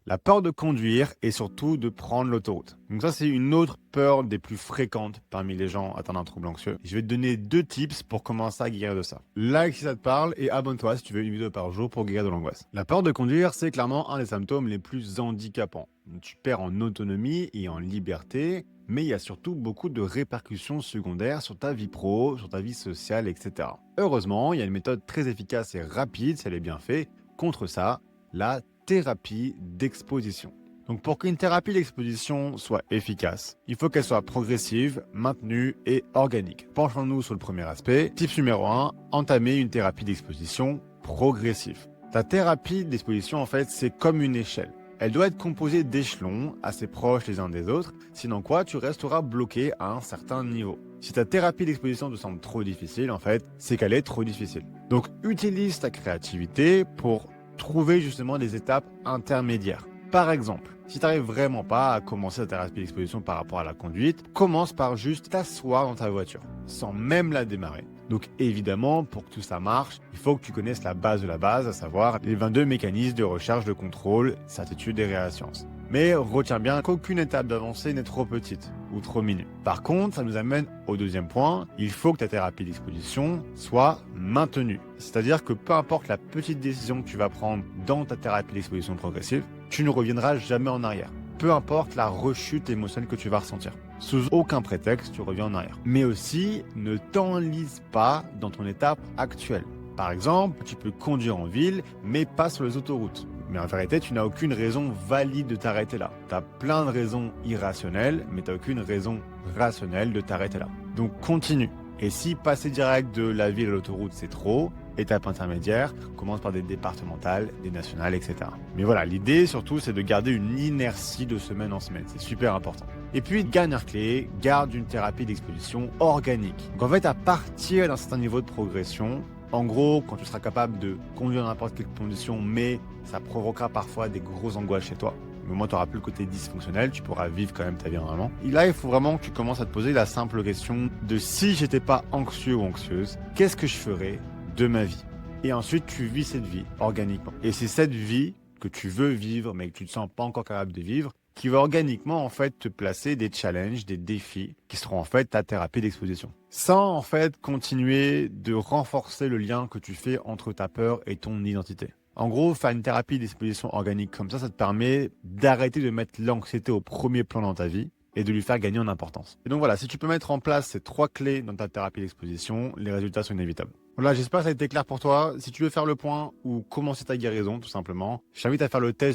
La peur de conduire et surtout de prendre l'autoroute. Donc ça, c'est une autre peur des plus fréquentes parmi les gens atteints d'un trouble anxieux. Je vais te donner 2 tips pour commencer à guérir de ça. Like si ça te parle et abonne-toi si tu veux une vidéo par jour pour guérir de l'angoisse. La peur de conduire, c'est clairement un des symptômes les plus handicapants. Tu perds en autonomie et en liberté, mais il y a surtout beaucoup de répercussions secondaires sur ta vie pro, sur ta vie sociale, etc. Heureusement, il y a une méthode très efficace et rapide, si elle est bien faite, contre ça, la thérapie d'exposition. Donc pour qu'une thérapie d'exposition soit efficace, il faut qu'elle soit progressive, maintenue et organique. Penchons-nous sur le premier aspect. Tip numéro 1, entamer une thérapie d'exposition progressive. Ta thérapie d'exposition, en fait, c'est comme une échelle. Elle doit être composée d'échelons assez proches les uns des autres, sinon quoi, tu resteras bloqué à un certain niveau. Si ta thérapie d'exposition te semble trop difficile, en fait, c'est qu'elle est trop difficile. Donc utilise ta créativité pour trouver justement des étapes intermédiaires. Par exemple, si tu n'arrives vraiment pas à commencer ta thérapie d'exposition par rapport à la conduite, commence par juste t'asseoir dans ta voiture, sans même la démarrer. Donc évidemment, pour que tout ça marche, il faut que tu connaisses la base de la base, à savoir les 22 mécanismes de recherche de contrôle, certitude et réassurance. Mais retiens bien qu'aucune étape d'avancée n'est trop petite ou trop minime. Par contre, ça nous amène au deuxième point, il faut que ta thérapie d'exposition soit maintenue. C'est-à-dire que peu importe la petite décision que tu vas prendre dans ta thérapie d'exposition progressive, tu ne reviendras jamais en arrière. Peu importe la rechute émotionnelle que tu vas ressentir. Sous aucun prétexte, tu reviens en arrière. Mais aussi, ne t'enlise pas dans ton étape actuelle. Par exemple, tu peux conduire en ville, mais pas sur les autoroutes. Mais en vérité, tu n'as aucune raison valide de t'arrêter là. Tu as plein de raisons irrationnelles, mais tu n'as aucune raison rationnelle de t'arrêter là. Donc continue. Et si passer direct de la ville à l'autoroute, c'est trop, étape intermédiaire, commence par des départementales, des nationales, etc. Mais voilà, l'idée surtout, c'est de garder une inertie de semaine en semaine. C'est super important. Et puis, dernière clé, garde une thérapie d'exposition organique. Donc en fait, à partir d'un certain niveau de progression, en gros, quand tu seras capable de conduire dans n'importe quelle condition, mais ça provoquera parfois des grosses angoisses chez toi, mais au moins tu n'auras plus le côté dysfonctionnel, tu pourras vivre quand même ta vie normalement. Et là, il faut vraiment que tu commences à te poser la simple question de si j'étais pas anxieux ou anxieuse, qu'est-ce que je ferais de ma vie? Et ensuite, tu vis cette vie organiquement. Et c'est cette vie que tu veux vivre, mais que tu ne te sens pas encore capable de vivre, qui va organiquement en fait te placer des challenges, des défis, qui seront en fait ta thérapie d'exposition. Sans en fait continuer de renforcer le lien que tu fais entre ta peur et ton identité. En gros, faire une thérapie d'exposition organique comme ça te permet d'arrêter de mettre l'anxiété au premier plan dans ta vie et de lui faire gagner en importance. Et donc voilà, si tu peux mettre en place ces 3 clés dans ta thérapie d'exposition, les résultats sont inévitables. Voilà, j'espère que ça a été clair pour toi. Si tu veux faire le point ou commencer ta guérison, tout simplement, je t'invite à faire le test